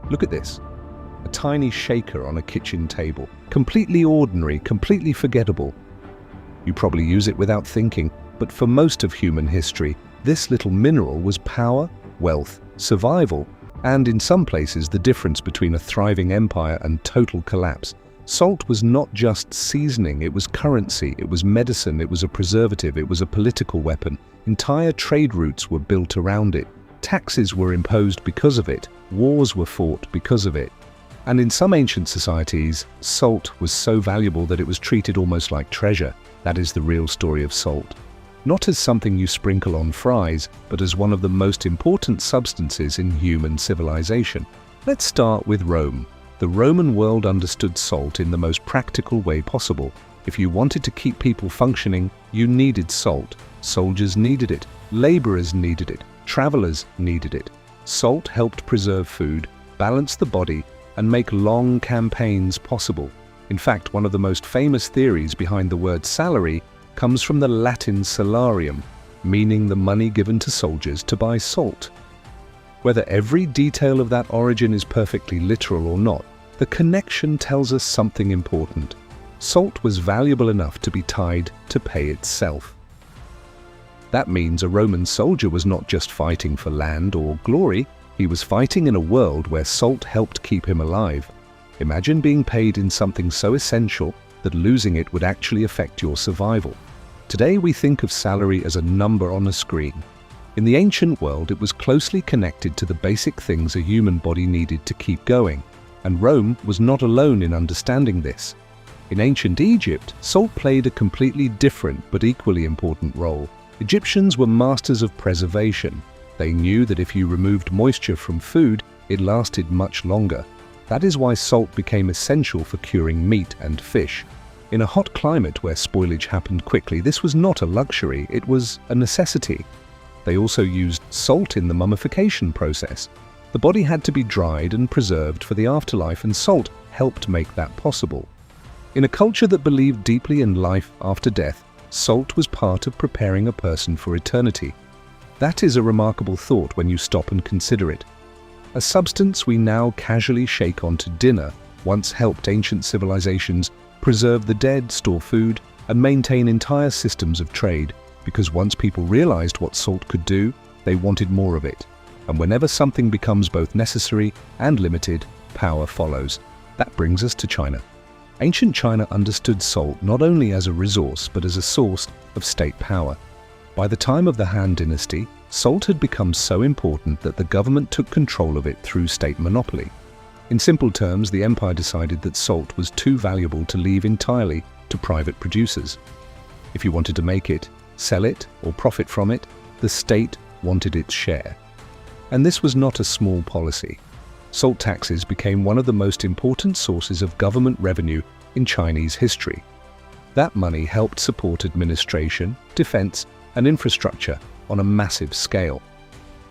Look at this. A tiny shaker on a kitchen table. Completely ordinary, completely forgettable. You probably use it without thinking, but for most of human history, this little mineral was power, wealth, survival, and in some places the difference between a thriving empire and total collapse. Salt was not just seasoning, it was currency, it was medicine, it was a preservative, it was a political weapon. Entire trade routes were built around it. Taxes were imposed because of it. Wars were fought because of it. And in some ancient societies, salt was so valuable that it was treated almost like treasure. That is the real story of salt. Not as something you sprinkle on fries, but as one of the most important substances in human civilization. Let's start with Rome. The Roman world understood salt in the most practical way possible. If you wanted to keep people functioning, you needed salt. Soldiers needed it. Laborers needed it. Travelers needed it. Salt helped preserve food, balance the body, and make long campaigns possible. In fact, one of the most famous theories behind the word salary comes from the Latin salarium, meaning the money given to soldiers to buy salt. Whether every detail of that origin is perfectly literal or not, the connection tells us something important. Salt was valuable enough to be tied to pay itself. That means a Roman soldier was not just fighting for land or glory, he was fighting in a world where salt helped keep him alive. Imagine being paid in something so essential that losing it would actually affect your survival. Today we think of salary as a number on a screen. In the ancient world, it was closely connected to the basic things a human body needed to keep going, and Rome was not alone in understanding this. In ancient Egypt, salt played a completely different but equally important role. Egyptians were masters of preservation. They knew that if you removed moisture from food, it lasted much longer. That is why salt became essential for curing meat and fish. In a hot climate where spoilage happened quickly, this was not a luxury, it was a necessity. They also used salt in the mummification process. The body had to be dried and preserved for the afterlife, and salt helped make that possible. In a culture that believed deeply in life after death, salt was part of preparing a person for eternity. That is a remarkable thought when you stop and consider it. A substance we now casually shake onto dinner once helped ancient civilizations preserve the dead, store food, and maintain entire systems of trade, because once people realized what salt could do, they wanted more of it. And whenever something becomes both necessary and limited, power follows. That brings us to China. Ancient China understood salt not only as a resource, but as a source of state power. By the time of the Han Dynasty, salt had become so important that the government took control of it through state monopoly. In simple terms, the empire decided that salt was too valuable to leave entirely to private producers. If you wanted to make it, sell it, or profit from it, the state wanted its share. And this was not a small policy. Salt taxes became one of the most important sources of government revenue in Chinese history. That money helped support administration, defense, and infrastructure on a massive scale.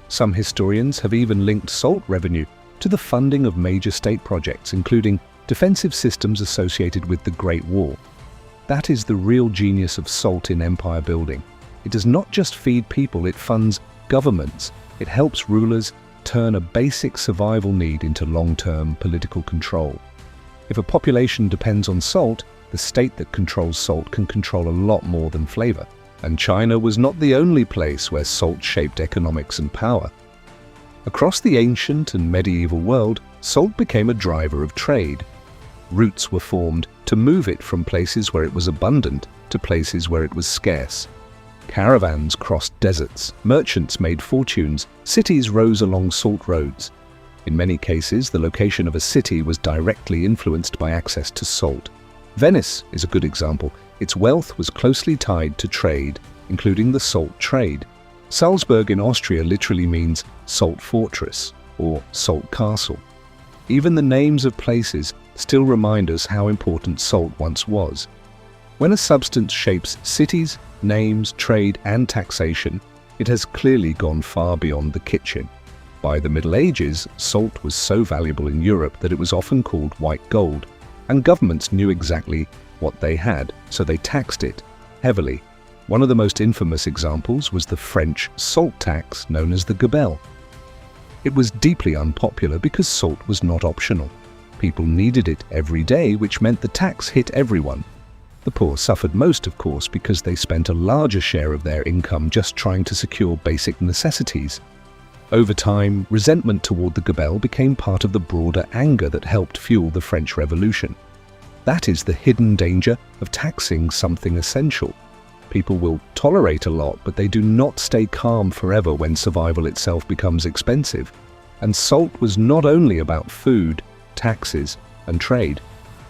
Some historians have even linked salt revenue to the funding of major state projects, including defensive systems associated with the Great War. That is the real genius of salt in empire building. It does not just feed people, it funds governments. It helps rulers turn a basic survival need into long-term political control. If a population depends on salt, the state that controls salt can control a lot more than flavor. And China was not the only place where salt shaped economics and power. Across the ancient and medieval world, salt became a driver of trade. Routes were formed to move it from places where it was abundant to places where it was scarce. Caravans crossed deserts, merchants made fortunes, cities rose along salt roads. In many cases, the location of a city was directly influenced by access to salt. Venice is a good example. Its wealth was closely tied to trade, including the salt trade. Salzburg in Austria literally means salt fortress or salt castle. Even the names of places still remind us how important salt once was. When a substance shapes cities, names, trade, and taxation, it has clearly gone far beyond the kitchen. By the Middle Ages, salt was so valuable in Europe that it was often called white gold, and governments knew exactly what they had, so they taxed it heavily. One of the most infamous examples was the French salt tax known as the gabelle. It was deeply unpopular because salt was not optional. People needed it every day, which meant the tax hit everyone. The poor suffered most, of course, because they spent a larger share of their income just trying to secure basic necessities. Over time, resentment toward the gabelle became part of the broader anger that helped fuel the French Revolution. That is the hidden danger of taxing something essential. People will tolerate a lot, but they do not stay calm forever when survival itself becomes expensive. And salt was not only about food, taxes, and trade.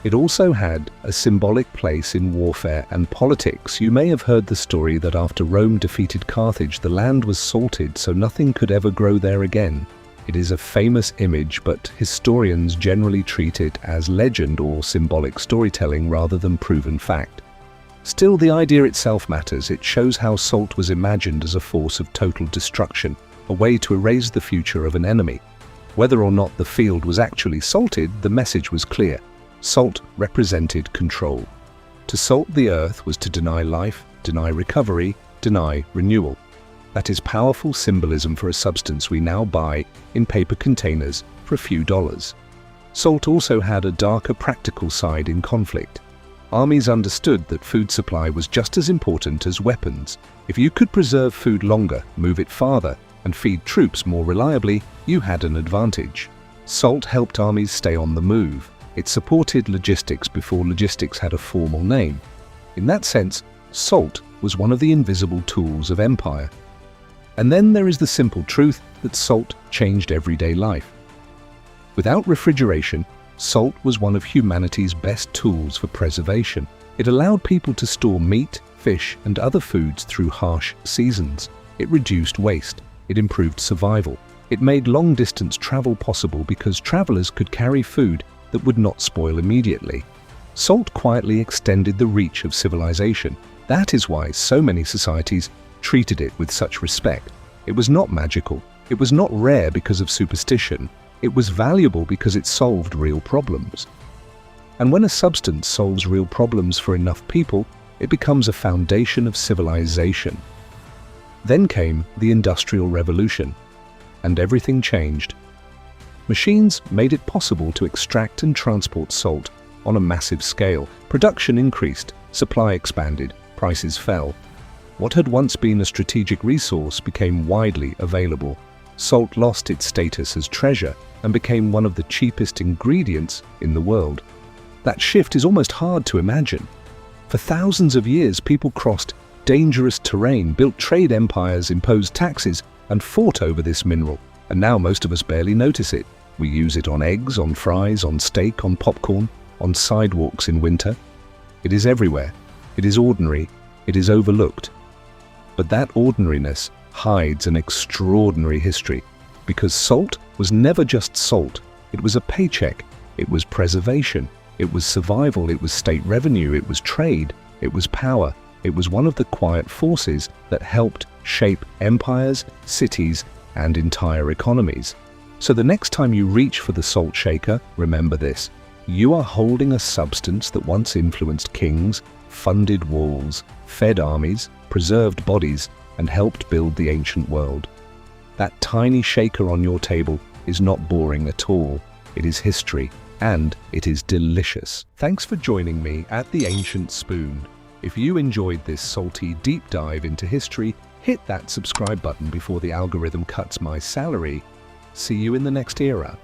It also had a symbolic place in warfare and politics. You may have heard the story that after Rome defeated Carthage, the land was salted so nothing could ever grow there again. It is a famous image, but historians generally treat it as legend or symbolic storytelling rather than proven fact. Still, the idea itself matters. It shows how salt was imagined as a force of total destruction, a way to erase the future of an enemy. Whether or not the field was actually salted, the message was clear. Salt represented control. To salt the earth was to deny life, deny recovery, deny renewal. That is powerful symbolism for a substance we now buy in paper containers for a few dollars. Salt also had a darker practical side in conflict. Armies understood that food supply was just as important as weapons. If you could preserve food longer, move it farther, and feed troops more reliably, you had an advantage. Salt helped armies stay on the move. It supported logistics before logistics had a formal name. In that sense, salt was one of the invisible tools of empire. And then there is the simple truth that salt changed everyday life. Without refrigeration, salt was one of humanity's best tools for preservation. It allowed people to store meat, fish, and other foods through harsh seasons. It reduced waste. It improved survival. It made long-distance travel possible because travelers could carry food that would not spoil immediately. Salt quietly extended the reach of civilization. That is why so many societies treated it with such respect. It was not magical. It was not rare because of superstition. It was valuable because it solved real problems. And when a substance solves real problems for enough people, it becomes a foundation of civilization. Then came the Industrial Revolution, and everything changed. Machines made it possible to extract and transport salt on a massive scale. Production increased, supply expanded, prices fell. What had once been a strategic resource became widely available. Salt lost its status as treasure and became one of the cheapest ingredients in the world. That shift is almost hard to imagine. For thousands of years, people crossed dangerous terrain, built trade empires, imposed taxes, and fought over this mineral. And now most of us barely notice it. We use it on eggs, on fries, on steak, on popcorn, on sidewalks in winter. It is everywhere. It is ordinary. It is overlooked. But that ordinariness hides an extraordinary history, because salt was never just salt. It was a paycheck. It was preservation. It was survival. It was state revenue. It was trade. It was power. It was one of the quiet forces that helped shape empires, cities, and entire economies. So the next time you reach for the salt shaker, remember this. You are holding a substance that once influenced kings, funded walls, fed armies, preserved bodies, and helped build the ancient world. That tiny shaker on your table is not boring at all. It is history, and it is delicious. Thanks for joining me at The Ancient Spoon. If you enjoyed this salty deep dive into history, hit that subscribe button before the algorithm cuts my salary. See you in the next era.